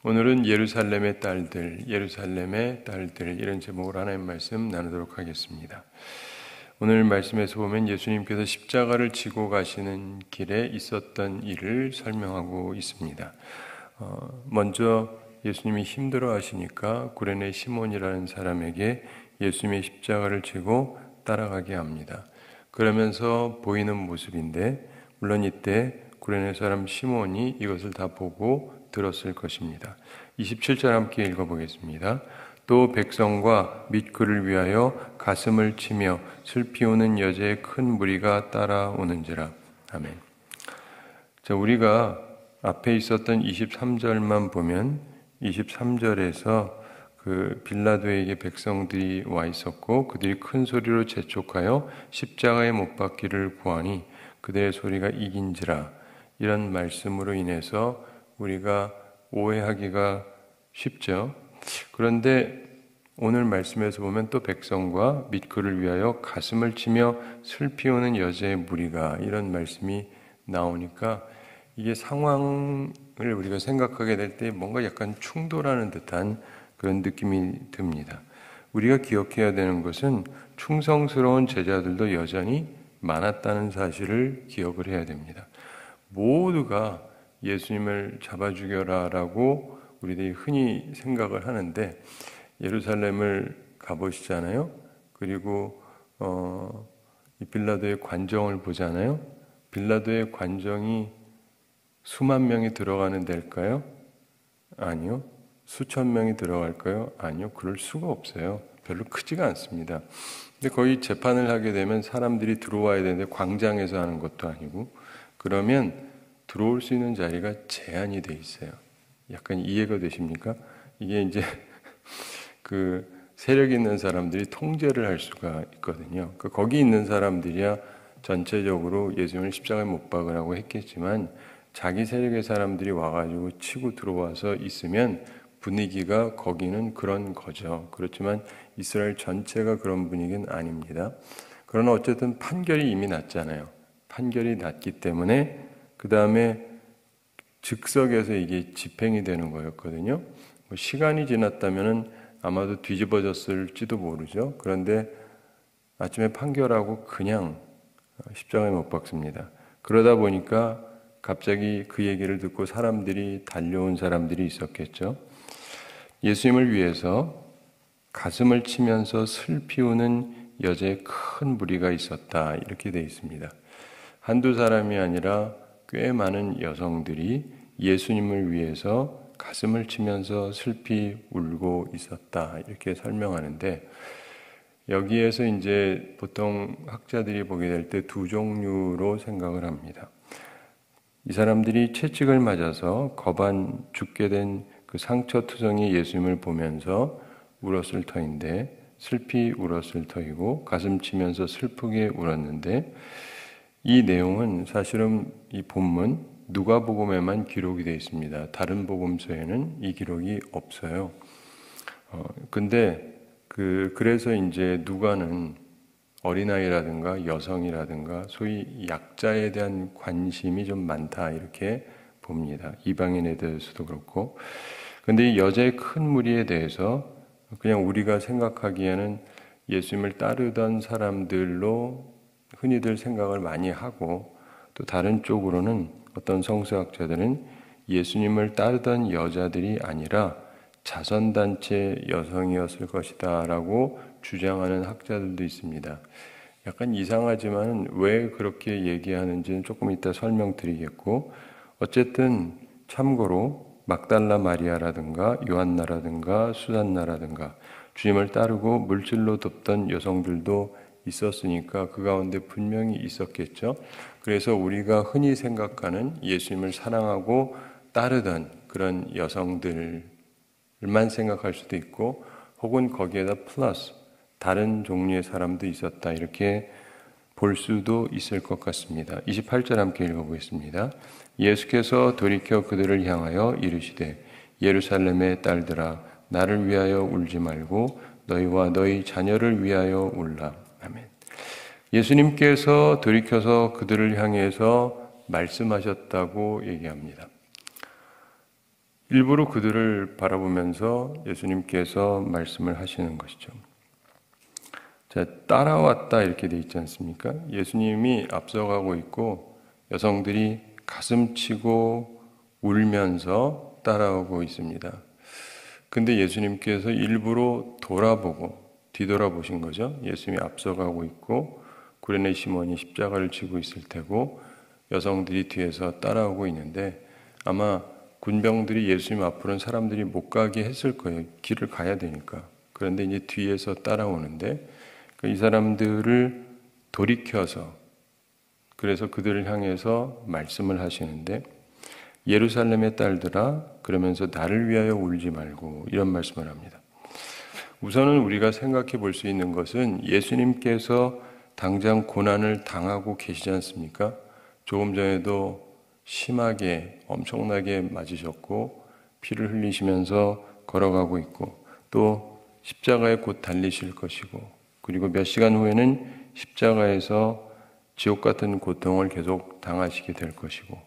오늘은 예루살렘의 딸들 이런 제목으로 하나님 말씀 나누도록 하겠습니다. 오늘 말씀에서 보면 예수님께서 십자가를 지고 가시는 길에 있었던 일을 설명하고 있습니다. 먼저 예수님이 힘들어 하시니까 구레네 시몬이라는 사람에게 예수님의 십자가를 지고 따라가게 합니다. 그러면서 보이는 모습인데 물론 이때 구레네 사람 시몬이 이것을 다 보고 들었을 것입니다. 27절 함께 읽어보겠습니다. 또 백성과 및 그를 위하여 가슴을 치며 슬피 우는 여제의 큰 무리가 따라오는지라. 아멘. 자, 우리가 앞에 있었던 23절만 보면 23절에서 그 빌라도에게 백성들이 와 있었고 그들이 큰 소리로 재촉하여 십자가에 못 박기를 구하니 그들의 소리가 이긴지라. 이런 말씀으로 인해서 우리가 오해하기가 쉽죠. 그런데 오늘 말씀에서 보면 또 백성과 및 그를 위하여 가슴을 치며 슬피 우는 여제의 무리가 이런 말씀이 나오니까 이게 상황을 우리가 생각하게 될 때 뭔가 약간 충돌하는 듯한 그런 느낌이 듭니다. 우리가 기억해야 되는 것은 충성스러운 제자들도 여전히 많았다는 사실을 기억을 해야 됩니다. 모두가 예수님을 잡아 죽여라라고 우리들이 흔히 생각을 하는데 예루살렘을 가보시잖아요. 그리고 이 빌라도의 관정을 보잖아요. 빌라도의 관정이 수만 명이 들어가는 데일까요? 아니요. 수천 명이 들어갈까요? 아니요. 그럴 수가 없어요. 별로 크지가 않습니다. 근데 거의 재판을 하게 되면 사람들이 들어와야 되는데 광장에서 하는 것도 아니고 그러면 들어올 수 있는 자리가 제한이 돼 있어요. 약간 이해가 되십니까? 이게 이제 그 세력 있는 사람들이 통제를 할 수가 있거든요. 거기 있는 사람들이야 전체적으로 예수님을 십자가에 못 박으라고 했겠지만 자기 세력의 사람들이 와가지고 치고 들어와서 있으면 분위기가 거기는 그런 거죠. 그렇지만 이스라엘 전체가 그런 분위기는 아닙니다. 그러나 어쨌든 판결이 이미 났잖아요. 판결이 났기 때문에 그 다음에 즉석에서 이게 집행이 되는 거였거든요. 시간이 지났다면 아마도 뒤집어졌을지도 모르죠. 그런데 아침에 판결하고 그냥 십자가에 못 박습니다. 그러다 보니까 갑자기 그 얘기를 듣고 사람들이 달려온 사람들이 있었겠죠. 예수님을 위해서 가슴을 치면서 슬피 우는 여제의 큰 무리가 있었다. 이렇게 되어 있습니다. 한두 사람이 아니라 꽤 많은 여성들이 예수님을 위해서 가슴을 치면서 슬피 울고 있었다. 이렇게 설명하는데 여기에서 이제 보통 학자들이 보게 될 때 두 종류로 생각을 합니다. 이 사람들이 채찍을 맞아서 거반 죽게 된 그 상처투성이 예수님을 보면서 울었을 터인데 슬피 울었을 터이고 가슴 치면서 슬프게 울었는데 이 내용은 사실은 이 본문 누가복음에만 기록이 되어 있습니다. 다른 복음서에는 이 기록이 없어요. 근데 그래서 이제 누가는 어린아이라든가 여성이라든가 소위 약자에 대한 관심이 좀 많다 이렇게 봅니다. 이방인에 대해서도 그렇고. 근데 이 여자의 큰 무리에 대해서 그냥 우리가 생각하기에는 예수님을 따르던 사람들로 흔히들 생각을 많이 하고 또 다른 쪽으로는 어떤 성서학자들은 예수님을 따르던 여자들이 아니라 자선단체 여성이었을 것이다 라고 주장하는 학자들도 있습니다. 약간 이상하지만 왜 그렇게 얘기하는지는 조금 이따 설명드리겠고 어쨌든 참고로 막달라 마리아라든가 요한나라든가 수산나라든가 주님을 따르고 물질로 돕던 여성들도 있었으니까 그 가운데 분명히 있었겠죠. 그래서 우리가 흔히 생각하는 예수님을 사랑하고 따르던 그런 여성들만 생각할 수도 있고 혹은 거기에다 플러스 다른 종류의 사람도 있었다 이렇게 볼 수도 있을 것 같습니다. 28절 함께 읽어보겠습니다. 예수께서 돌이켜 그들을 향하여 이르시되 예루살렘의 딸들아 나를 위하여 울지 말고 너희와 너희 자녀를 위하여 울라. 아멘. 예수님께서 돌이켜서 그들을 향해서 말씀하셨다고 얘기합니다. 일부러 그들을 바라보면서 예수님께서 말씀을 하시는 것이죠. 자, 따라왔다 이렇게 돼 있지 않습니까? 예수님이 앞서가고 있고 여성들이 가슴치고 울면서 따라오고 있습니다. 근데 예수님께서 일부러 뒤돌아보신 거죠. 예수님이 앞서가고 있고 구레네 시몬이 십자가를 지고 있을 테고 여성들이 뒤에서 따라오고 있는데 아마 군병들이 예수님 앞으로는 사람들이 못 가게 했을 거예요. 길을 가야 되니까. 그런데 이제 뒤에서 따라오는데 이 사람들을 돌이켜서 그래서 그들을 향해서 말씀을 하시는데 예루살렘의 딸들아 그러면서 나를 위하여 울지 말고 이런 말씀을 합니다. 우선은 우리가 생각해 볼 수 있는 것은 예수님께서 당장 고난을 당하고 계시지 않습니까? 조금 전에도 심하게 엄청나게 맞으셨고 피를 흘리시면서 걸어가고 있고 또 십자가에 곧 달리실 것이고 그리고 몇 시간 후에는 십자가에서 지옥 같은 고통을 계속 당하시게 될 것이고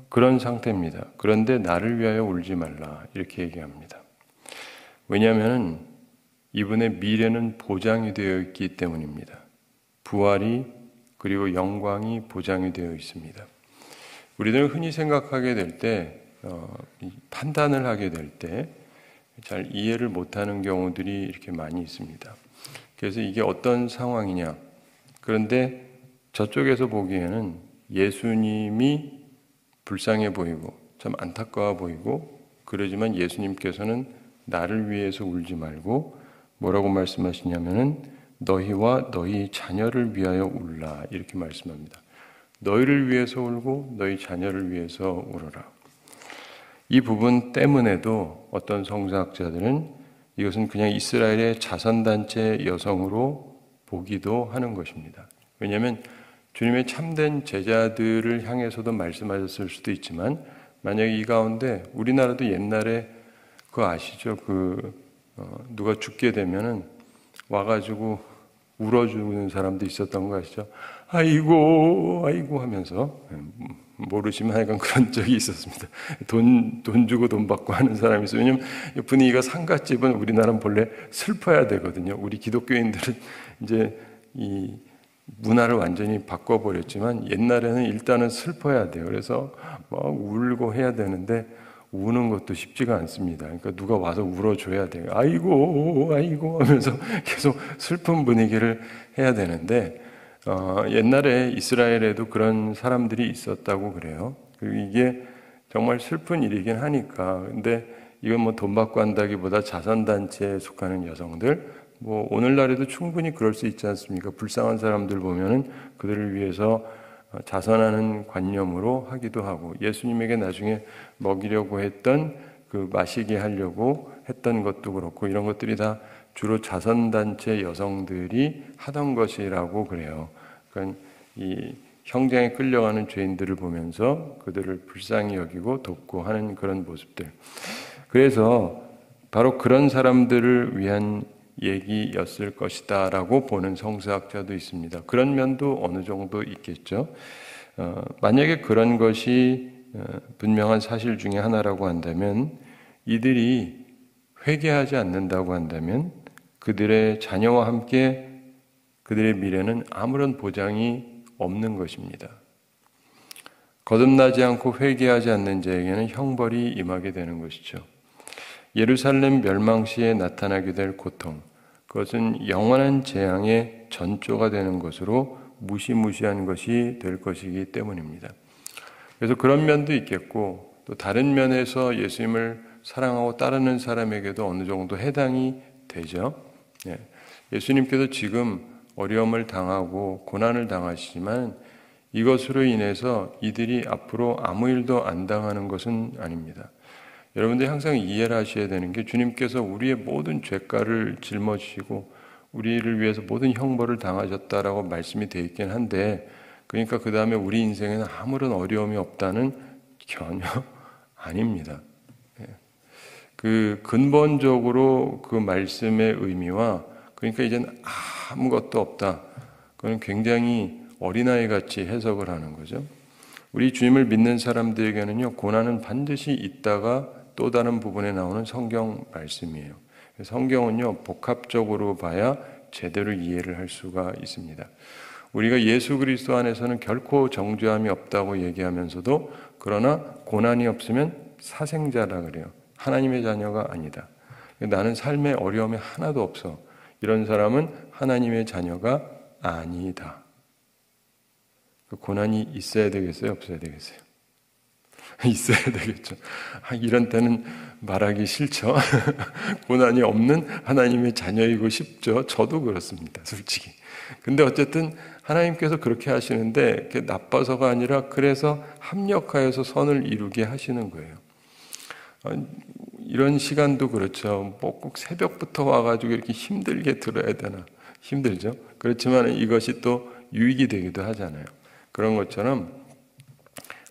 그런 상태입니다. 그런데 나를 위하여 울지 말라 이렇게 얘기합니다. 왜냐하면 이분의 미래는 보장이 되어 있기 때문입니다. 부활이 그리고 영광이 보장이 되어 있습니다. 우리들은 흔히 생각하게 될 때, 판단을 하게 될 때 잘 이해를 못하는 경우들이 이렇게 많이 있습니다. 그래서 이게 어떤 상황이냐. 그런데 저쪽에서 보기에는 예수님이 불쌍해 보이고 참 안타까워 보이고 그러지만 예수님께서는 나를 위해서 울지 말고 뭐라고 말씀하시냐면은 너희와 너희 자녀를 위하여 울라 이렇게 말씀합니다. 너희를 위해서 울고 너희 자녀를 위해서 울어라. 이 부분 때문에도 어떤 성서학자들은 이것은 그냥 이스라엘의 자선단체 여성으로 보기도 하는 것입니다. 왜냐하면 주님의 참된 제자들을 향해서도 말씀하셨을 수도 있지만 만약에 이 가운데 우리나라도 옛날에 그거 아시죠? 누가 죽게 되면은 와가지고 울어주는 사람도 있었던 거 아시죠? 아이고 하면서 모르시면 하여간 그런 적이 있었습니다. 돈 주고 돈 받고 하는 사람이 있어요. 왜냐면 분위기가 상갓집은 우리나라는 본래 슬퍼야 되거든요. 우리 기독교인들은 이제 이 문화를 완전히 바꿔버렸지만 옛날에는 일단은 슬퍼야 돼요. 그래서 막 울고 해야 되는데 우는 것도 쉽지가 않습니다. 그러니까 누가 와서 울어줘야 돼요. 아이고 하면서 계속 슬픈 분위기를 해야 되는데 옛날에 이스라엘에도 그런 사람들이 있었다고 그래요. 그리고 이게 정말 슬픈 일이긴 하니까. 근데 이건 뭐 돈 받고 한다기보다 자선단체에 속하는 여성들, 뭐 오늘날에도 충분히 그럴 수 있지 않습니까? 불쌍한 사람들 보면은 그들을 위해서 자선하는 관념으로 하기도 하고 예수님에게 나중에 먹이려고 했던 마시게 하려고 했던 것도 그렇고 이런 것들이 다 주로 자선단체 여성들이 하던 것이라고 그래요. 그러니까 이 형장에 끌려가는 죄인들을 보면서 그들을 불쌍히 여기고 돕고 하는 그런 모습들. 그래서 바로 그런 사람들을 위한 얘기였을 것이다 라고 보는 성서학자도 있습니다. 그런 면도 어느 정도 있겠죠. 만약에 그런 것이 분명한 사실 중에 하나라고 한다면 이들이 회개하지 않는다고 한다면 그들의 자녀와 함께 그들의 미래는 아무런 보장이 없는 것입니다. 거듭나지 않고 회개하지 않는 자에게는 형벌이 임하게 되는 것이죠. 예루살렘 멸망 시에 나타나게 될 고통, 그것은 영원한 재앙의 전조가 되는 것으로 무시무시한 것이 될 것이기 때문입니다. 그래서 그런 면도 있겠고 또 다른 면에서 예수님을 사랑하고 따르는 사람에게도 어느 정도 해당이 되죠. 예수님께서 지금 어려움을 당하고 고난을 당하시지만 이것으로 인해서 이들이 앞으로 아무 일도 안 당하는 것은 아닙니다. 여러분들이 항상 이해를 하셔야 되는 게 주님께서 우리의 모든 죄가를 짊어지시고 우리를 위해서 모든 형벌을 당하셨다라고 말씀이 되어 있긴 한데 그러니까 그 다음에 우리 인생에는 아무런 어려움이 없다는 전혀 아닙니다. 근본적으로 그 말씀의 의미와 그러니까 이제는 아무것도 없다. 그건 굉장히 어린아이 같이 해석을 하는 거죠. 우리 주님을 믿는 사람들에게는요, 고난은 반드시 있다가 또 다른 부분에 나오는 성경 말씀이에요. 성경은요, 복합적으로 봐야 제대로 이해를 할 수가 있습니다. 우리가 예수 그리스도 안에서는 결코 정죄함이 없다고 얘기하면서도 그러나 고난이 없으면 사생자라 그래요. 하나님의 자녀가 아니다. 나는 삶에 어려움이 하나도 없어. 이런 사람은 하나님의 자녀가 아니다. 고난이 있어야 되겠어요? 없어야 되겠어요? 있어야 되겠죠. 이런 때는 말하기 싫죠. 고난이 없는 하나님의 자녀이고 싶죠. 저도 그렇습니다. 솔직히. 근데 어쨌든 하나님께서 그렇게 하시는데 그게 나빠서가 아니라 그래서 합력하여서 선을 이루게 하시는 거예요. 이런 시간도 그렇죠. 뭐 꼭 새벽부터 와가지고 이렇게 힘들게 들어야 되나. 힘들죠. 그렇지만 이것이 또 유익이 되기도 하잖아요. 그런 것처럼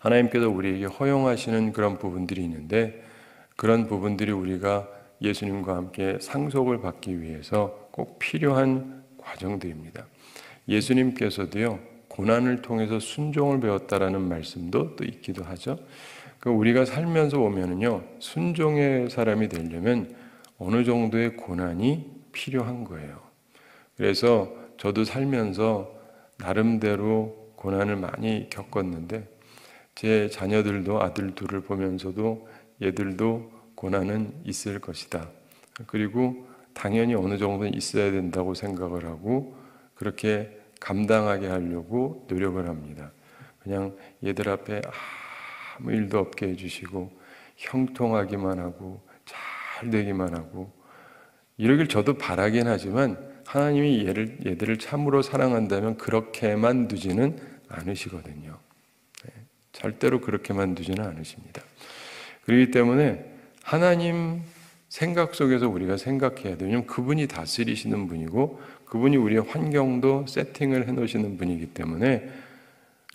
하나님께서 우리에게 허용하시는 그런 부분들이 있는데 그런 부분들이 우리가 예수님과 함께 상속을 받기 위해서 꼭 필요한 과정들입니다. 예수님께서도요, 고난을 통해서 순종을 배웠다라는 말씀도 또 있기도 하죠. 우리가 살면서 보면은요, 순종의 사람이 되려면 어느 정도의 고난이 필요한 거예요. 그래서 저도 살면서 나름대로 고난을 많이 겪었는데 제 자녀들도 아들 둘을 보면서도 얘들도 고난은 있을 것이다. 그리고 당연히 어느 정도는 있어야 된다고 생각을 하고 그렇게 감당하게 하려고 노력을 합니다. 그냥 얘들 앞에 아무 일도 없게 해주시고 형통하기만 하고 잘 되기만 하고 이러길 저도 바라긴 하지만 하나님이 얘들을 참으로 사랑한다면 그렇게만 두지는 않으시거든요. 절대로 그렇게만 두지는 않으십니다. 그렇기 때문에 하나님 생각 속에서 우리가 생각해야 돼요. 왜냐하면 그분이 다스리시는 분이고 그분이 우리의 환경도 세팅을 해놓으시는 분이기 때문에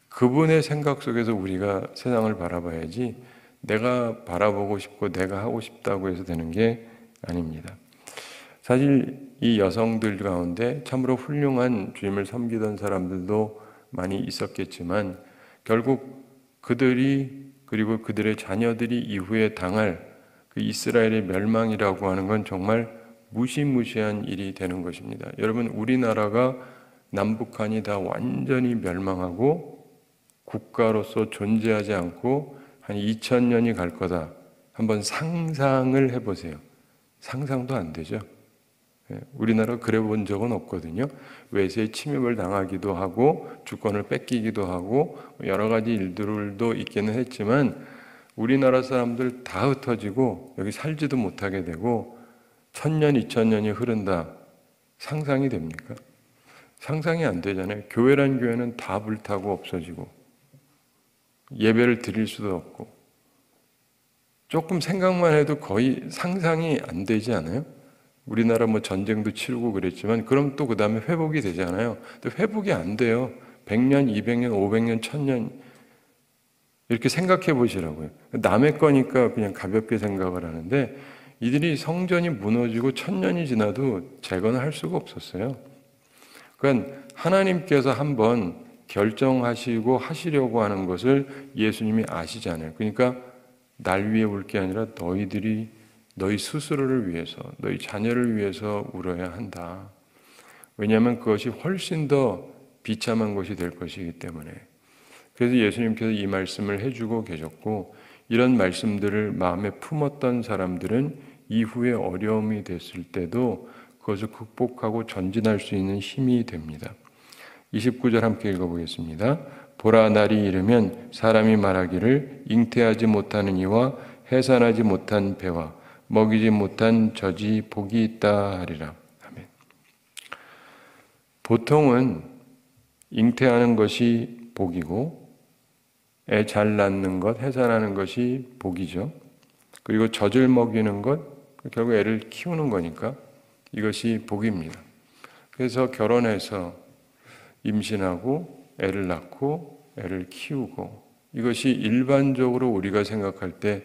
그분의 생각 속에서 우리가 세상을 바라봐야지 내가 바라보고 싶고 내가 하고 싶다고 해서 되는 게 아닙니다. 사실 이 여성들 가운데 참으로 훌륭한 주님을 섬기던 사람들도 많이 있었겠지만 결국 그들이 그리고 그들의 자녀들이 이후에 당할 그 이스라엘의 멸망이라고 하는 건 정말 무시무시한 일이 되는 것입니다. 여러분, 우리나라가 남북한이 다 완전히 멸망하고 국가로서 존재하지 않고 한 2000년이 갈 거다. 한번 상상을 해보세요. 상상도 안 되죠. 우리나라가 그래 본 적은 없거든요. 외세에 침입을 당하기도 하고 주권을 뺏기기도 하고 여러 가지 일들도 있기는 했지만 우리나라 사람들 다 흩어지고 여기 살지도 못하게 되고 1000년, 2000년이 흐른다. 상상이 됩니까? 상상이 안 되잖아요. 교회란 교회는 다 불타고 없어지고 예배를 드릴 수도 없고 조금 생각만 해도 거의 상상이 안 되지 않아요? 우리나라 뭐 전쟁도 치르고 그랬지만 그럼 또 그 다음에 회복이 되잖아요. 근데 회복이 안 돼요. 100년, 200년, 500년, 1000년 이렇게 생각해 보시라고요. 남의 거니까 그냥 가볍게 생각을 하는데 이들이 성전이 무너지고 1000년이 지나도 재건을 할 수가 없었어요. 그러니까 하나님께서 한번 결정하시고 하시려고 하는 것을 예수님이 아시잖아요. 그러니까 날 위해 울 게 아니라 너희들이 너희 스스로를 위해서, 너희 자녀를 위해서 울어야 한다. 왜냐하면 그것이 훨씬 더 비참한 것이 될 것이기 때문에. 그래서 예수님께서 이 말씀을 해주고 계셨고 이런 말씀들을 마음에 품었던 사람들은 이후에 어려움이 됐을 때도 그것을 극복하고 전진할 수 있는 힘이 됩니다. 29절 함께 읽어보겠습니다. 보라, 날이 이르면 사람이 말하기를 잉태하지 못하는 이와 해산하지 못한 배와 먹이지 못한 젖이 복이 있다 하리라. 아멘. 보통은 잉태하는 것이 복이고 애 잘 낳는 것, 해산하는 것이 복이죠. 그리고 젖을 먹이는 것, 결국 애를 키우는 거니까 이것이 복입니다. 그래서 결혼해서 임신하고 애를 낳고 애를 키우고 이것이 일반적으로 우리가 생각할 때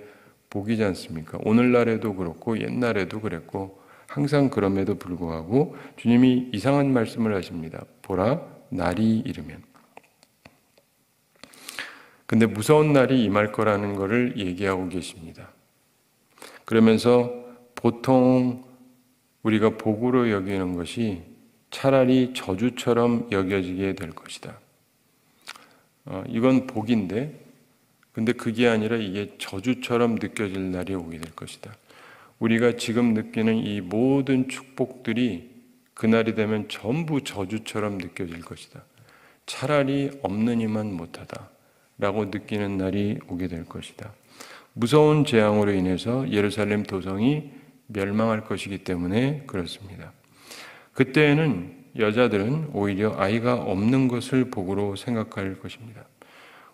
복이지 않습니까? 오늘날에도 그렇고 옛날에도 그랬고 항상 그럼에도 불구하고 주님이 이상한 말씀을 하십니다. 보라, 날이 이르면. 근데 무서운 날이 임할 거라는 것을 얘기하고 계십니다. 그러면서 보통 우리가 복으로 여기는 것이 차라리 저주처럼 여겨지게 될 것이다. 이건 복인데, 근데 그게 아니라 이게 저주처럼 느껴질 날이 오게 될 것이다. 우리가 지금 느끼는 이 모든 축복들이 그날이 되면 전부 저주처럼 느껴질 것이다. 차라리 없느니만 못하다 라고 느끼는 날이 오게 될 것이다. 무서운 재앙으로 인해서 예루살렘 도성이 멸망할 것이기 때문에 그렇습니다. 그때에는 여자들은 오히려 아이가 없는 것을 복으로 생각할 것입니다.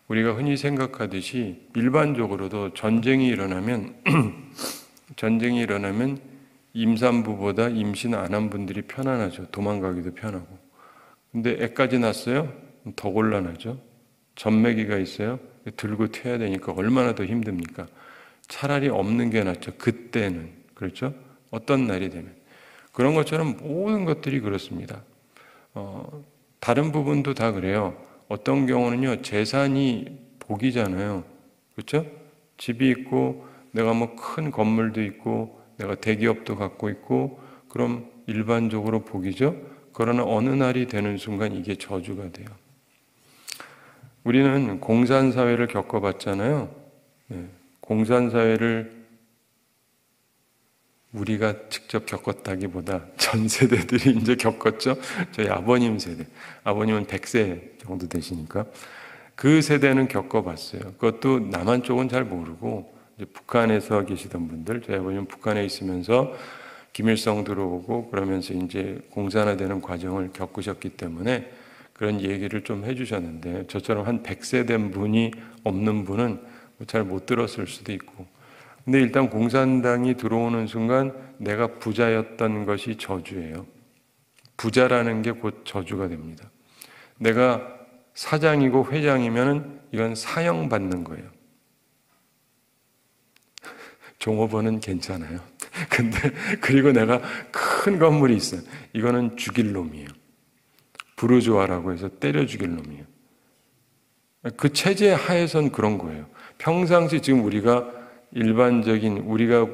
우리가 흔히 생각하듯이 일반적으로도 전쟁이 일어나면 임산부보다 임신 안 한 분들이 편안하죠. 도망가기도 편하고. 근데 애까지 낳았어요? 더 곤란하죠. 전매기가 있어요? 들고 튀어야 되니까 얼마나 더 힘듭니까? 차라리 없는 게 낫죠. 그때는. 그렇죠? 어떤 날이 되면. 그런 것처럼 모든 것들이 그렇습니다. 다른 부분도 다 그래요. 어떤 경우는요, 재산이 복이잖아요. 그렇죠? 집이 있고, 내가 뭐 큰 건물도 있고, 내가 대기업도 갖고 있고, 그럼 일반적으로 복이죠? 그러나 어느 날이 되는 순간 이게 저주가 돼요. 우리는 공산사회를 겪어봤잖아요. 네. 공산사회를 우리가 직접 겪었다기보다 전 세대들이 이제 겪었죠. 저희 아버님 세대. 아버님은 100세 정도 되시니까. 그 세대는 겪어봤어요. 그것도 남한 쪽은 잘 모르고, 이제 북한에서 계시던 분들, 저희 아버님은 북한에 있으면서 김일성 들어오고 그러면서 이제 공산화되는 과정을 겪으셨기 때문에 그런 얘기를 좀 해주셨는데, 저처럼 한 100세 된 분이 없는 분은 잘 못 들었을 수도 있고. 근데 일단 공산당이 들어오는 순간 내가 부자였던 것이 저주예요. 부자라는 게 곧 저주가 됩니다. 내가 사장이고 회장이면 이건 사형받는 거예요. 종업원은 괜찮아요. 근데 그리고 내가 큰 건물이 있어요. 이거는 죽일 놈이에요. 부르주아라고 해서 때려 죽일 놈이에요. 그 체제 하에선 그런 거예요. 평상시 지금 우리가 일반적인 우리가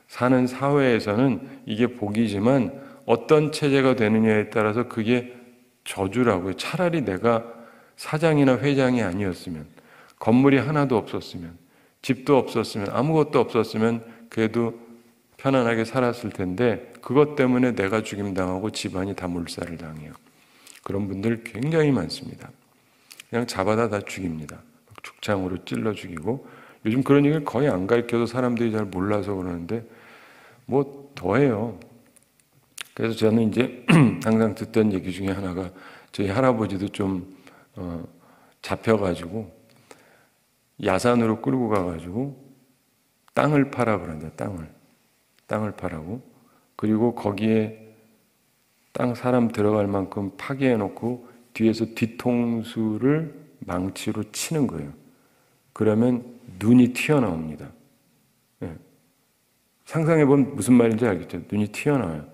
사는 사회에서는 이게 복이지만 어떤 체제가 되느냐에 따라서 그게 저주라고요. 차라리 내가 사장이나 회장이 아니었으면, 건물이 하나도 없었으면, 집도 없었으면, 아무것도 없었으면 그래도 편안하게 살았을 텐데 그것 때문에 내가 죽임당하고 집안이 다 몰살을 당해요. 그런 분들 굉장히 많습니다. 그냥 잡아다 다 죽입니다. 죽창으로 찔러 죽이고, 요즘 그런 얘기를 거의 안 가르쳐도 사람들이 잘 몰라서 그러는데 뭐 더해요. 그래서 저는 이제 항상 듣던 얘기 중에 하나가, 저희 할아버지도 좀 잡혀가지고 야산으로 끌고 가가지고 땅을 파라 그런다. 땅을 파라고. 그리고 거기에 땅 사람 들어갈 만큼 파괴해놓고 뒤에서 뒤통수를 망치로 치는 거예요. 그러면 눈이 튀어나옵니다. 네. 상상해보면 무슨 말인지 알겠죠? 눈이 튀어나와요.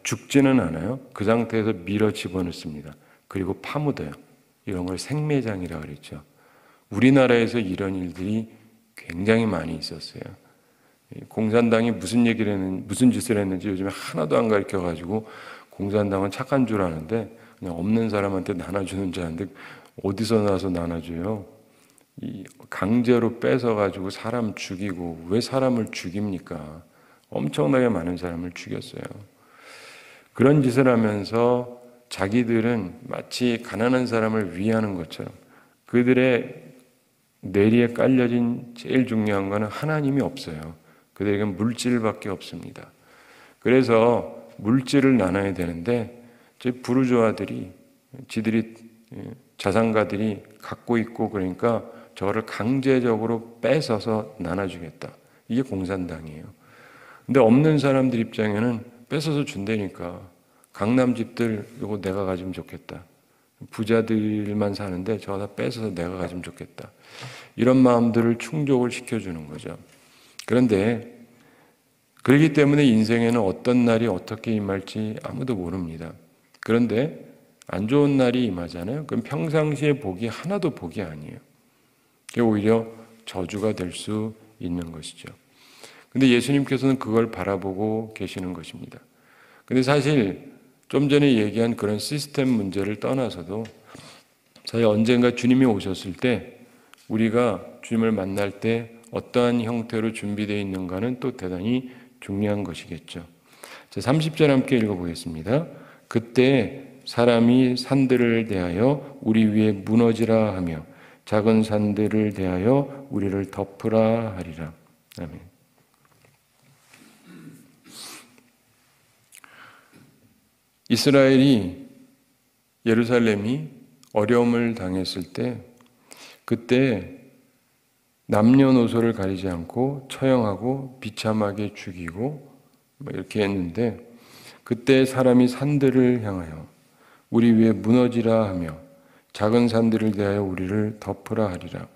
죽지는 않아요. 그 상태에서 밀어 집어넣습니다. 그리고 파묻어요. 이런 걸 생매장이라고 그랬죠. 우리나라에서 이런 일들이 굉장히 많이 있었어요. 공산당이 무슨 짓을 했는지 요즘에 하나도 안 가르쳐가지고 공산당은 착한 줄 아는데 그냥 없는 사람한테 나눠주는 줄 아는데 어디서 나서 나눠줘요? 강제로 뺏어가지고 사람 죽이고, 왜 사람을 죽입니까? 엄청나게 많은 사람을 죽였어요. 그런 짓을 하면서 자기들은 마치 가난한 사람을 위하는 것처럼, 그들의 뇌리에 깔려진 제일 중요한 거는 하나님이 없어요. 그들에게는 물질밖에 없습니다. 그래서 물질을 나눠야 되는데 저희 부르주아들이, 지들이 자산가들이 갖고 있고, 그러니까 저를 강제적으로 뺏어서 나눠주겠다. 이게 공산당이에요. 근데 없는 사람들 입장에는 뺏어서 준다니까. 강남 집들 이거 내가 가지면 좋겠다. 부자들만 사는데 저거 다 뺏어서 내가 가지면 좋겠다. 이런 마음들을 충족을 시켜주는 거죠. 그런데 그렇기 때문에 인생에는 어떤 날이 어떻게 임할지 아무도 모릅니다. 그런데 안 좋은 날이 임하잖아요. 그럼 평상시의 복이 하나도 복이 아니에요. 그게 오히려 저주가 될 수 있는 것이죠. 근데 예수님께서는 그걸 바라보고 계시는 것입니다. 근데 사실 좀 전에 얘기한 그런 시스템 문제를 떠나서도 사실 언젠가 주님이 오셨을 때 우리가 주님을 만날 때 어떠한 형태로 준비되어 있는가는 또 대단히 중요한 것이겠죠. 자, 30절 함께 읽어보겠습니다. 그때 사람이 산들을 대하여 우리 위에 무너지라 하며 작은 산들을 대하여 우리를 덮으라 하리라. 아멘. 이스라엘이 예루살렘이 어려움을 당했을 때 그때 남녀노소를 가리지 않고 처형하고 비참하게 죽이고 이렇게 했는데 그때 사람이 산들을 향하여 우리 위에 무너지라 하며 작은 산들을 대하여 우리를 덮으라 하리라.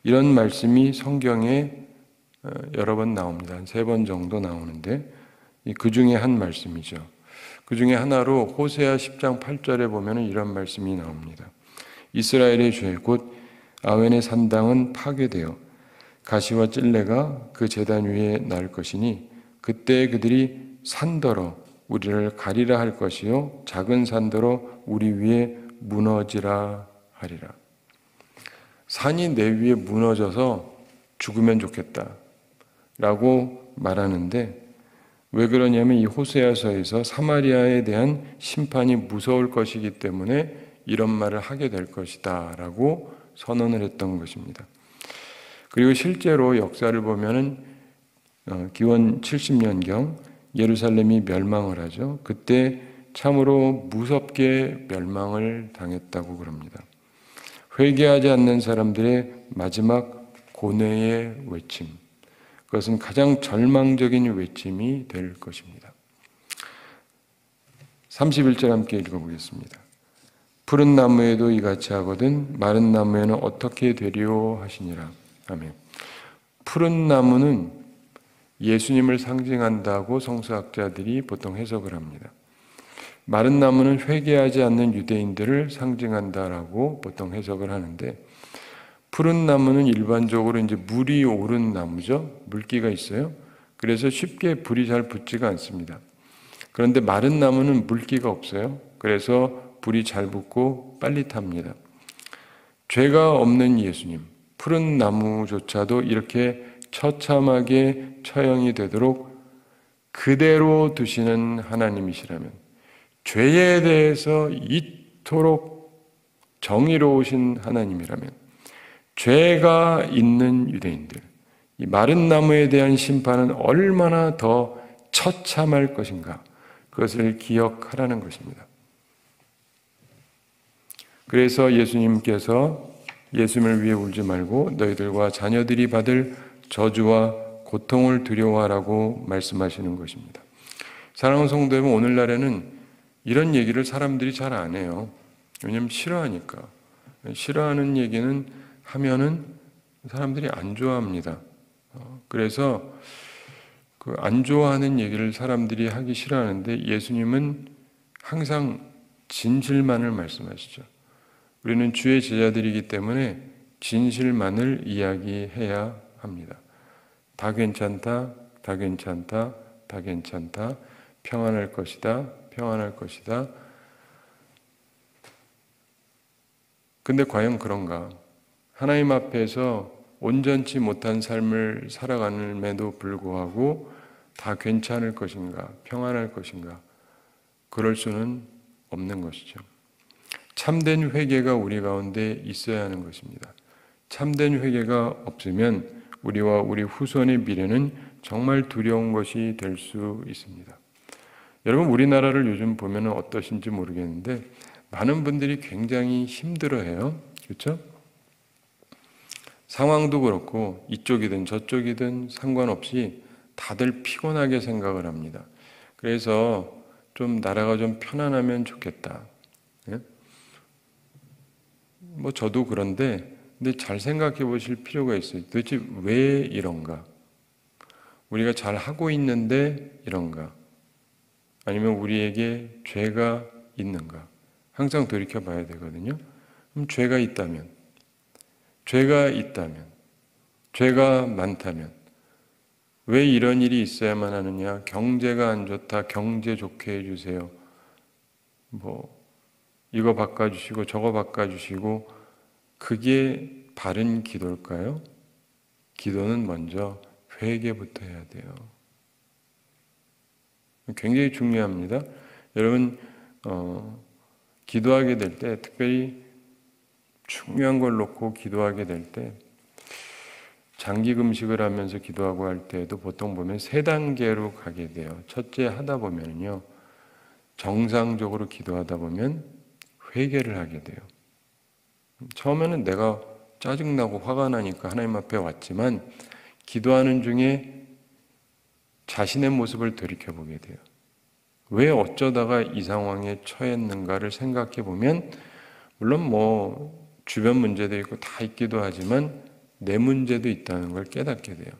이런 말씀이 성경에 여러 번 나옵니다. 한 3번 정도 나오는데 그 중에 한 말씀이죠. 그 중에 하나로 호세아 10장 8절에 보면 이런 말씀이 나옵니다. 이스라엘의 죄 곧 아웬의 산당은 파괴되어 가시와 찔레가 그 제단 위에 날 것이니 그때 그들이 산더러 우리를 가리라 할 것이요 작은 산더러 우리 위에 무너지라 하리라. 산이 내 위에 무너져서 죽으면 좋겠다 라고 말하는데 왜 그러냐면 이 호세아서에서 사마리아에 대한 심판이 무서울 것이기 때문에 이런 말을 하게 될 것이다 라고 선언을 했던 것입니다. 그리고 실제로 역사를 보면은 기원 70년경 예루살렘이 멸망을 하죠. 그때 참으로 무섭게 멸망을 당했다고 그럽니다. 회개하지 않는 사람들의 마지막 고뇌의 외침, 그것은 가장 절망적인 외침이 될 것입니다. 31절 함께 읽어보겠습니다. 푸른 나무에도 이같이 하거든 마른 나무에는 어떻게 되리오 하시니라. 아멘. 푸른 나무는 예수님을 상징한다고 성서학자들이 보통 해석을 합니다. 마른 나무는 회개하지 않는 유대인들을 상징한다라고 보통 해석을 하는데 푸른 나무는 일반적으로 이제 물이 오른 나무죠. 물기가 있어요. 그래서 쉽게 불이 잘 붙지가 않습니다. 그런데 마른 나무는 물기가 없어요. 그래서 불이 잘 붙고 빨리 탑니다. 죄가 없는 예수님, 푸른 나무조차도 이렇게 처참하게 처형이 되도록 그대로 두시는 하나님이시라면 죄에 대해서 이토록 정의로우신 하나님이라면 죄가 있는 유대인들, 이 마른 나무에 대한 심판은 얼마나 더 처참할 것인가 그것을 기억하라는 것입니다. 그래서 예수님께서 예수님을 위해 울지 말고 너희들과 자녀들이 받을 저주와 고통을 두려워하라고 말씀하시는 것입니다. 사랑하는 성도 여러분, 오늘날에는 이런 얘기를 사람들이 잘 안 해요. 왜냐하면 싫어하니까. 싫어하는 얘기는 하면은 사람들이 안 좋아합니다. 그래서 그 안 좋아하는 얘기를 사람들이 하기 싫어하는데 예수님은 항상 진실만을 말씀하시죠. 우리는 주의 제자들이기 때문에 진실만을 이야기해야 합니다. 다 괜찮다, 다 괜찮다, 다 괜찮다, 평안할 것이다, 평안할 것이다. 근데 과연 그런가? 하나님 앞에서 온전치 못한 삶을 살아가는데도 불구하고 다 괜찮을 것인가? 평안할 것인가? 그럴 수는 없는 것이죠. 참된 회개가 우리 가운데 있어야 하는 것입니다. 참된 회개가 없으면 우리와 우리 후손의 미래는 정말 두려운 것이 될 수 있습니다. 여러분, 우리나라를 요즘 보면 어떠신지 모르겠는데 많은 분들이 굉장히 힘들어해요. 그렇죠? 상황도 그렇고 이쪽이든 저쪽이든 상관없이 다들 피곤하게 생각을 합니다. 그래서 좀 나라가 좀 편안하면 좋겠다. 예? 뭐 저도 그런데 근데 잘 생각해 보실 필요가 있어요. 도대체 왜 이런가? 우리가 잘 하고 있는데 이런가? 아니면 우리에게 죄가 있는가? 항상 돌이켜 봐야 되거든요. 그럼 죄가 있다면 죄가 있다면, 죄가 많다면 왜 이런 일이 있어야만 하느냐? 경제가 안 좋다. 경제 좋게 해주세요. 이거 바꿔주시고 저거 바꿔주시고, 그게 바른 기도일까요? 기도는 먼저 회개부터 해야 돼요. 굉장히 중요합니다. 여러분, 기도하게 될 때, 특별히 중요한 걸 놓고 기도하게 될 때, 장기 금식을 하면서 기도하고 할 때에도 보통 보면 3단계로 가게 돼요. 첫째, 하다 보면요, 정상적으로 기도하다 보면 회개를 하게 돼요. 처음에는 내가 짜증나고 화가 나니까 하나님 앞에 왔지만, 기도하는 중에 자신의 모습을 돌이켜보게 돼요. 왜 어쩌다가 이 상황에 처했는가를 생각해 보면, 물론 주변 문제도 있고 다 있기도 하지만 내 문제도 있다는 걸 깨닫게 돼요.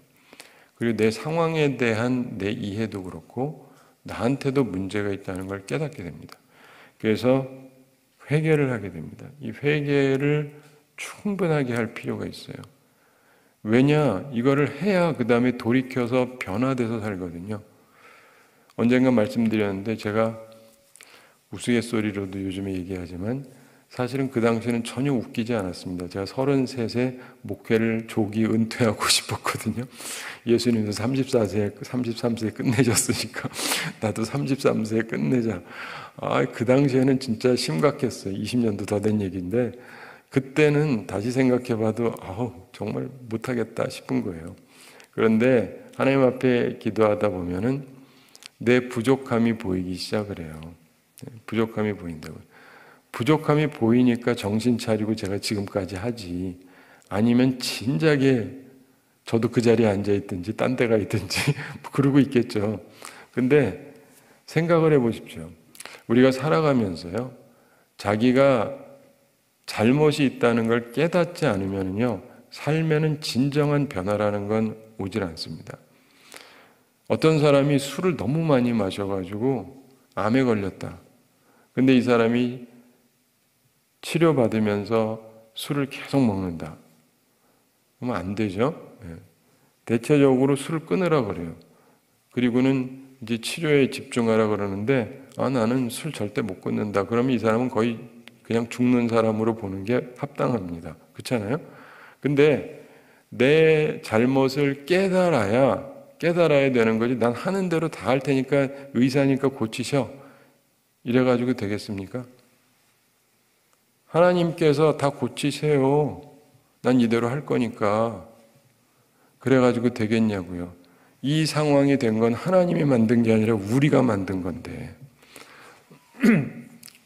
그리고 내 상황에 대한 내 이해도 그렇고 나한테도 문제가 있다는 걸 깨닫게 됩니다. 그래서 회개를 하게 됩니다. 이 회개를 충분하게 할 필요가 있어요. 왜냐? 이거를 해야 그 다음에 돌이켜서 변화돼서 살거든요. 언젠가 말씀드렸는데, 제가 우스갯소리로도 요즘에 얘기하지만 사실은 그 당시에는 전혀 웃기지 않았습니다. 제가 33세 목회를 조기 은퇴하고 싶었거든요. 예수님도 33세에 끝내셨으니까 나도 33세에 끝내자. 그 당시에는 진짜 심각했어요. 20년도 더 된 얘기인데, 그때는 다시 생각해봐도 정말 못하겠다 싶은 거예요. 그런데 하나님 앞에 기도하다 보면은 내 부족함이 보이기 시작을 해요. 부족함이 보인다고요. 부족함이 보이니까 정신 차리고 제가 지금까지 하지, 아니면 진작에 저도 그 자리에 앉아있든지 딴 데 가 있든지 그러고 있겠죠. 근데 생각을 해보십시오. 우리가 살아가면서요, 자기가 잘못이 있다는 걸 깨닫지 않으면요, 삶에는 진정한 변화라는 건 오질 않습니다. 어떤 사람이 술을 너무 많이 마셔가지고 암에 걸렸다. 근데 이 사람이 치료받으면서 술을 계속 먹는다. 그러면 안 되죠. 대체적으로 술을 끊으라 그래요. 그리고는 이제 치료에 집중하라 그러는데, 나는 술 절대 못 끊는다. 그러면 이 사람은 거의 그냥 죽는 사람으로 보는 게 합당합니다. 그렇잖아요? 근데 내 잘못을 깨달아야 되는 거지. 난 하는 대로 다 할 테니까 의사니까 고치셔. 이래가지고 되겠습니까? 하나님께서 다 고치세요. 난 이대로 할 거니까. 그래가지고 되겠냐고요. 이 상황이 된 건 하나님이 만든 게 아니라 우리가 만든 건데,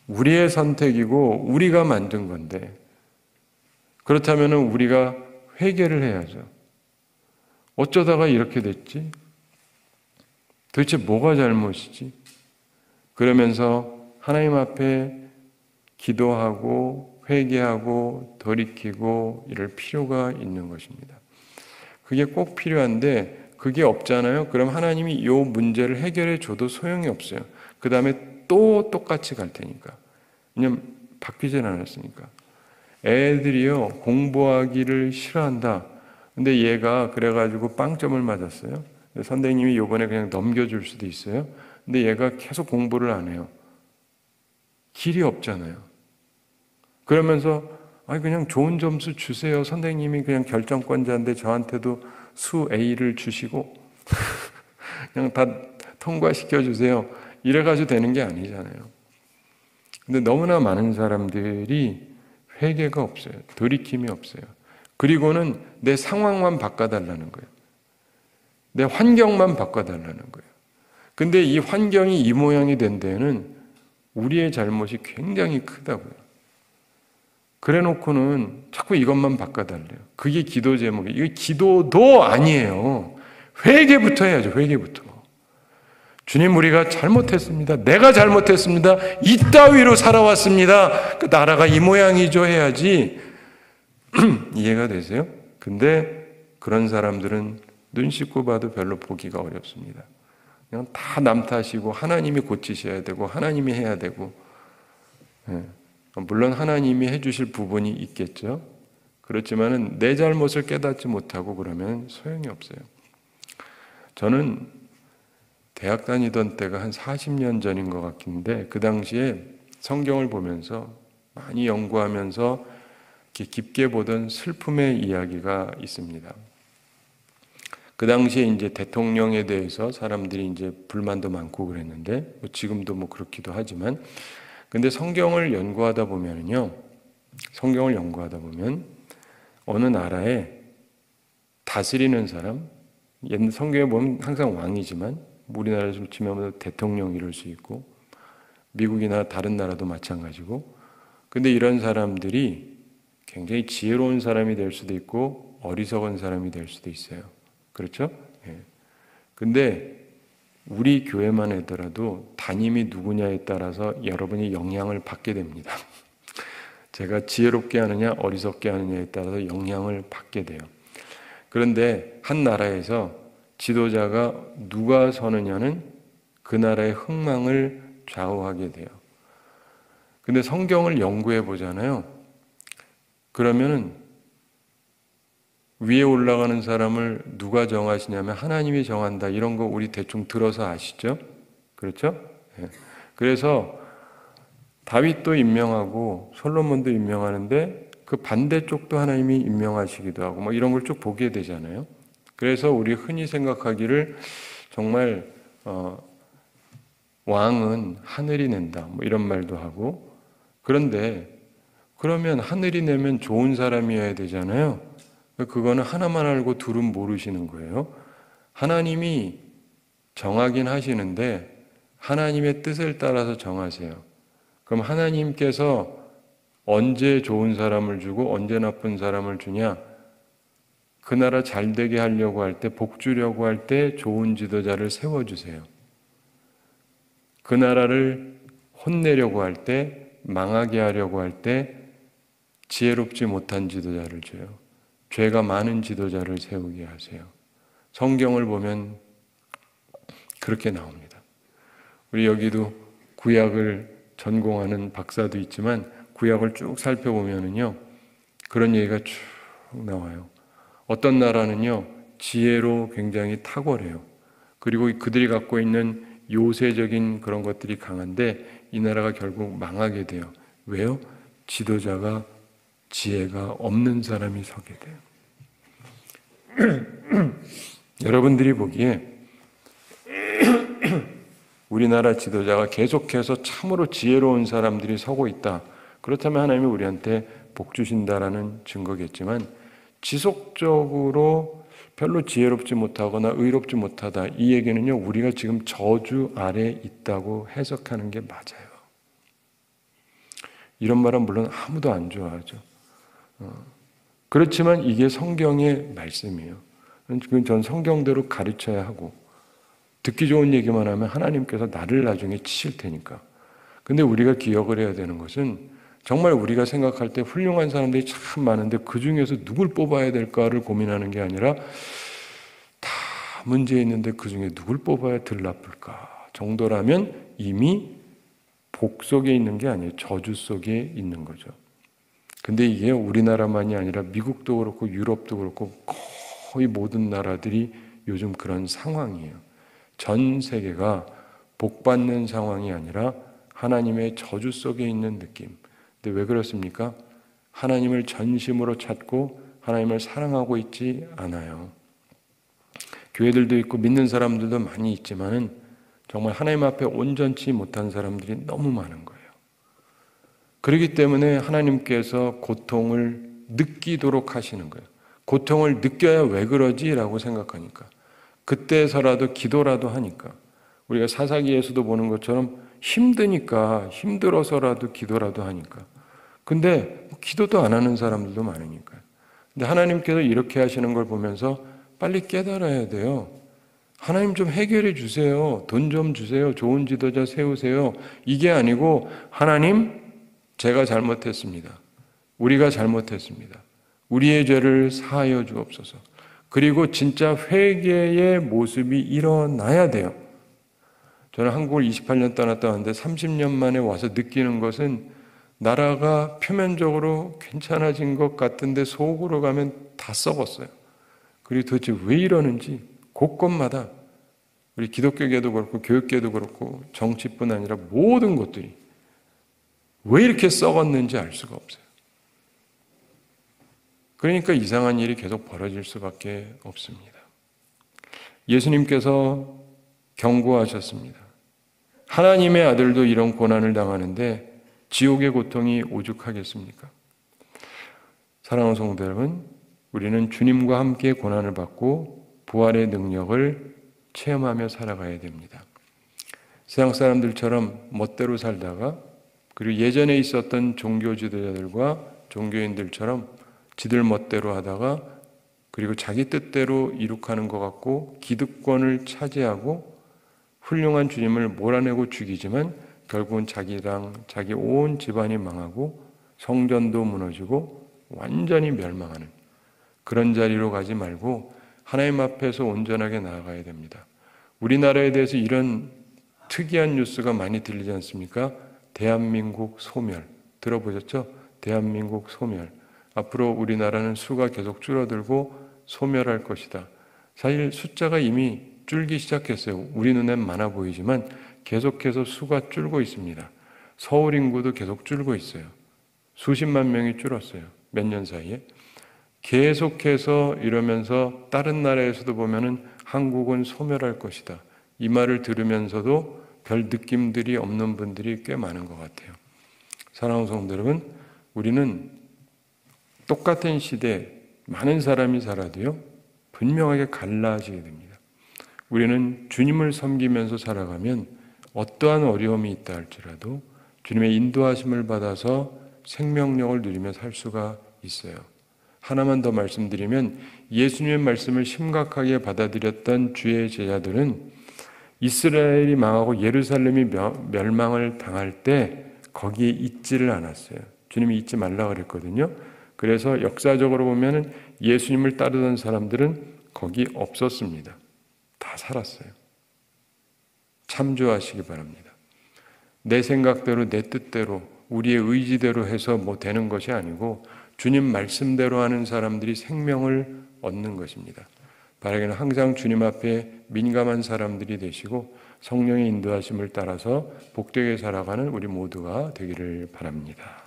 우리의 선택이고 우리가 만든 건데, 그렇다면 우리가 회개를 해야죠. 어쩌다가 이렇게 됐지? 도대체 뭐가 잘못이지? 그러면서 하나님 앞에 기도하고 회개하고 돌이키고 이럴 필요가 있는 것입니다. 그게 꼭 필요한데 그게 없잖아요. 그럼 하나님이 이 문제를 해결해 줘도 소용이 없어요. 그 다음에 또 똑같이 갈 테니까. 왜냐면 바뀌질 않았으니까. 애들이요, 공부하기를 싫어한다. 근데 얘가 그래가지고 빵점을 맞았어요. 선생님이 요번에 그냥 넘겨줄 수도 있어요. 근데 얘가 계속 공부를 안 해요. 길이 없잖아요. 그러면서 그냥 좋은 점수 주세요. 선생님이 그냥 결정권자인데 저한테도 수 A를 주시고 그냥 다 통과시켜 주세요. 이래가지고 되는 게 아니잖아요. 근데 너무나 많은 사람들이 회개가 없어요. 돌이킴이 없어요. 그리고는 내 상황만 바꿔달라는 거예요. 내 환경만 바꿔달라는 거예요. 근데 이 환경이 이 모양이 된 데에는 우리의 잘못이 굉장히 크다고요. 그래 놓고는 자꾸 이것만 바꿔달래요. 그게 기도 제목이에요. 이게 기도도 아니에요. 회개부터 해야죠. 회개부터. 주님, 우리가 잘못했습니다. 내가 잘못했습니다. 이따위로 살아왔습니다. 그 나라가 이 모양이죠 해야지. 이해가 되세요? 근데 그런 사람들은 눈 씻고 봐도 별로 보기가 어렵습니다. 그냥 다 남 탓이고 하나님이 고치셔야 되고 하나님이 해야 되고, 물론 하나님이 해주실 부분이 있겠죠. 그렇지만은 내 잘못을 깨닫지 못하고 그러면 소용이 없어요. 저는 대학 다니던 때가 한 40년 전인 것 같긴데 그 당시에 성경을 보면서 많이 연구하면서 이렇게 깊게 보던 슬픔의 이야기가 있습니다. 그 당시에 이제 대통령에 대해서 사람들이 이제 불만도 많고 그랬는데 지금도 뭐 그렇기도 하지만 근데 성경을 연구하다 보면 어느 나라에 다스리는 사람, 옛날 성경에 보면 항상 왕이지만 우리나라에서 치면 대통령 이럴 수 있고 미국이나 다른 나라도 마찬가지고 근데 이런 사람들이 굉장히 지혜로운 사람이 될 수도 있고 어리석은 사람이 될 수도 있어요. 그렇죠? 예. 근데 우리 교회만 하더라도 담임이 누구냐에 따라서 여러분이 영향을 받게 됩니다. 제가 지혜롭게 하느냐 어리석게 하느냐에 따라서 영향을 받게 돼요. 그런데 한 나라에서 지도자가 누가 서느냐는 그 나라의 흥망을 좌우하게 돼요. 근데 성경을 연구해 보잖아요. 그러면은 위에 올라가는 사람을 누가 정하시냐면 하나님이 정한다. 이런 거 우리 대충 들어서 아시죠? 그렇죠? 예. 그래서 다윗도 임명하고 솔로몬도 임명하는데 그 반대쪽도 하나님이 임명하시기도 하고 뭐 이런 걸 쭉 보게 되잖아요. 그래서 우리 흔히 생각하기를 정말 왕은 하늘이 낸다. 뭐 이런 말도 하고 그런데 그러면 하늘이 내면 좋은 사람이어야 되잖아요. 그거는 하나만 알고 둘은 모르시는 거예요. 하나님이 정하긴 하시는데 하나님의 뜻을 따라서 정하세요. 그럼 하나님께서 언제 좋은 사람을 주고 언제 나쁜 사람을 주냐? 그 나라 잘 되게 하려고 할 때, 복 주려고 할 때 좋은 지도자를 세워주세요. 그 나라를 혼내려고 할 때, 망하게 하려고 할 때 지혜롭지 못한 지도자를 줘요. 죄가 많은 지도자를 세우게 하세요. 성경을 보면 그렇게 나옵니다. 우리 여기도 구약을 전공하는 박사도 있지만 구약을 쭉 살펴보면은요 그런 얘기가 쭉 나와요. 어떤 나라는요 지혜로 굉장히 탁월해요. 그리고 그들이 갖고 있는 요새적인 그런 것들이 강한데 이 나라가 결국 망하게 돼요. 왜요? 지도자가 지혜가 없는 사람이 서게 돼요. 여러분들이 보기에 우리나라 지도자가 계속해서 참으로 지혜로운 사람들이 서고 있다. 그렇다면 하나님이 우리한테 복 주신다라는 증거겠지만 지속적으로 별로 지혜롭지 못하거나 의롭지 못하다. 이 얘기는요. 우리가 지금 저주 아래 있다고 해석하는 게 맞아요. 이런 말은 물론 아무도 안 좋아하죠. 그렇지만 이게 성경의 말씀이에요. 전 성경대로 가르쳐야 하고 듣기 좋은 얘기만 하면 하나님께서 나를 나중에 치실 테니까. 근데 우리가 기억을 해야 되는 것은 정말 우리가 생각할 때 훌륭한 사람들이 참 많은데 그 중에서 누굴 뽑아야 될까를 고민하는 게 아니라 다 문제 있는데 그 중에 누굴 뽑아야 덜 나쁠까 정도라면 이미 복 속에 있는 게 아니에요. 저주 속에 있는 거죠. 근데 이게 우리나라만이 아니라 미국도 그렇고 유럽도 그렇고 거의 모든 나라들이 요즘 그런 상황이에요. 전 세계가 복받는 상황이 아니라 하나님의 저주 속에 있는 느낌. 근데 왜 그렇습니까? 하나님을 전심으로 찾고 하나님을 사랑하고 있지 않아요. 교회들도 있고 믿는 사람들도 많이 있지만은 정말 하나님 앞에 온전치 못한 사람들이 너무 많은 거예요. 그렇기 때문에 하나님께서 고통을 느끼도록 하시는 거예요. 고통을 느껴야 왜 그러지? 라고 생각하니까. 그때서라도 기도라도 하니까. 우리가 사사기에서도 보는 것처럼 힘드니까 힘들어서라도 기도라도 하니까. 근데 기도도 안 하는 사람들도 많으니까요. 근데 하나님께서 이렇게 하시는 걸 보면서 빨리 깨달아야 돼요. 하나님 좀 해결해 주세요. 돈 좀 주세요. 좋은 지도자 세우세요. 이게 아니고 하나님 제가 잘못했습니다. 우리가 잘못했습니다. 우리의 죄를 사하여 주옵소서. 그리고 진짜 회개의 모습이 일어나야 돼요. 저는 한국을 28년 떠났다 왔는데 30년 만에 와서 느끼는 것은 나라가 표면적으로 괜찮아진 것 같은데 속으로 가면 다 썩었어요. 그리고 도대체 왜 이러는지 곳곳마다 우리 기독교계도 그렇고 교육계도 그렇고 정치뿐 아니라 모든 것들이 왜 이렇게 썩었는지 알 수가 없어요. 그러니까 이상한 일이 계속 벌어질 수밖에 없습니다. 예수님께서 경고하셨습니다. 하나님의 아들도 이런 고난을 당하는데 지옥의 고통이 오죽하겠습니까? 사랑하는 성도 여러분, 우리는 주님과 함께 고난을 받고 부활의 능력을 체험하며 살아가야 됩니다. 세상 사람들처럼 멋대로 살다가 그리고 예전에 있었던 종교 지도자들과 종교인들처럼 지들 멋대로 하다가 그리고 자기 뜻대로 이룩하는 것 같고 기득권을 차지하고 훌륭한 주님을 몰아내고 죽이지만 결국은 자기랑 자기 온 집안이 망하고 성전도 무너지고 완전히 멸망하는 그런 자리로 가지 말고 하나님 앞에서 온전하게 나아가야 됩니다. 우리나라에 대해서 이런 특이한 뉴스가 많이 들리지 않습니까? 대한민국 소멸 들어보셨죠? 대한민국 소멸. 앞으로 우리나라는 수가 계속 줄어들고 소멸할 것이다. 사실 숫자가 이미 줄기 시작했어요. 우리 눈엔 많아 보이지만 계속해서 수가 줄고 있습니다. 서울 인구도 계속 줄고 있어요. 수십만 명이 줄었어요. 몇 년 사이에. 계속해서 이러면서 다른 나라에서도 보면은 한국은 소멸할 것이다. 이 말을 들으면서도 별 느낌들이 없는 분들이 꽤 많은 것 같아요. 사랑하는 성도 여러분, 우리는 똑같은 시대에 많은 사람이 살아도요, 분명하게 갈라지게 됩니다. 우리는 주님을 섬기면서 살아가면 어떠한 어려움이 있다 할지라도 주님의 인도하심을 받아서 생명력을 누리며 살 수가 있어요. 하나만 더 말씀드리면 예수님의 말씀을 심각하게 받아들였던 주의 제자들은 이스라엘이 망하고 예루살렘이 멸망을 당할 때 거기에 있지를 않았어요. 주님이 잊지 말라 그랬거든요. 그래서 역사적으로 보면은 예수님을 따르던 사람들은 거기 없었습니다. 다 살았어요. 참조하시기 바랍니다. 내 생각대로 내 뜻대로 우리의 의지대로 해서 뭐 되는 것이 아니고 주님 말씀대로 하는 사람들이 생명을 얻는 것입니다. 바라기는 항상 주님 앞에 민감한 사람들이 되시고 성령의 인도하심을 따라서 복되게 살아가는 우리 모두가 되기를 바랍니다.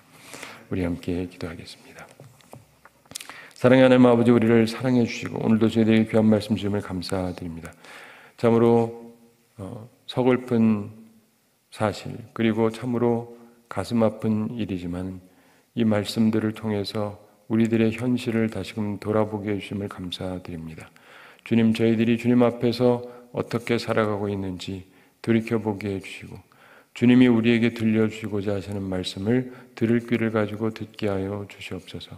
우리 함께 기도하겠습니다. 사랑의 하나님 아버지, 우리를 사랑해 주시고 오늘도 저희들에게 귀한 말씀 주심을 감사드립니다. 참으로 서글픈 사실 그리고 참으로 가슴 아픈 일이지만 이 말씀들을 통해서 우리들의 현실을 다시금 돌아보게 해주심을 감사드립니다. 주님, 저희들이 주님 앞에서 어떻게 살아가고 있는지 돌이켜보게 해주시고 주님이 우리에게 들려주시고자 하시는 말씀을 들을 귀를 가지고 듣게 하여 주시옵소서.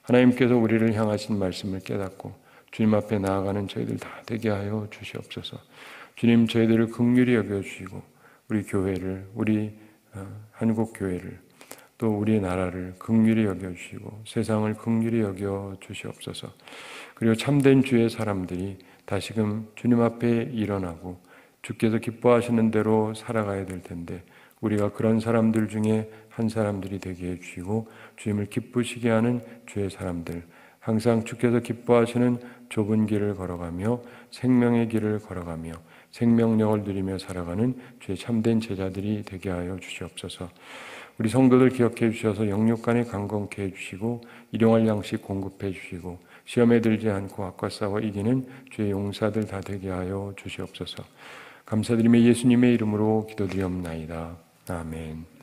하나님께서 우리를 향하신 말씀을 깨닫고 주님 앞에 나아가는 저희들 다 되게 하여 주시옵소서. 주님, 저희들을 긍휼히 여겨주시고 우리 교회를, 우리 한국교회를 또 우리 나라를 긍휼히 여겨주시고 세상을 긍휼히 여겨주시옵소서. 그리고 참된 주의 사람들이 다시금 주님 앞에 일어나고 주께서 기뻐하시는 대로 살아가야 될 텐데 우리가 그런 사람들 중에 한 사람들이 되게 해주시고 주님을 기쁘시게 하는 주의 사람들, 항상 주께서 기뻐하시는 좁은 길을 걸어가며 생명의 길을 걸어가며 생명력을 누리며 살아가는 주의 참된 제자들이 되게 하여 주시옵소서. 우리 성도들 기억해 주셔서 영육간에 강건케 해주시고 일용할 양식 공급해 주시고 시험에 들지 않고 악과 싸워 이기는 주의 용사들 다 되게 하여 주시옵소서. 감사드리며 예수님의 이름으로 기도드리옵나이다. 아멘.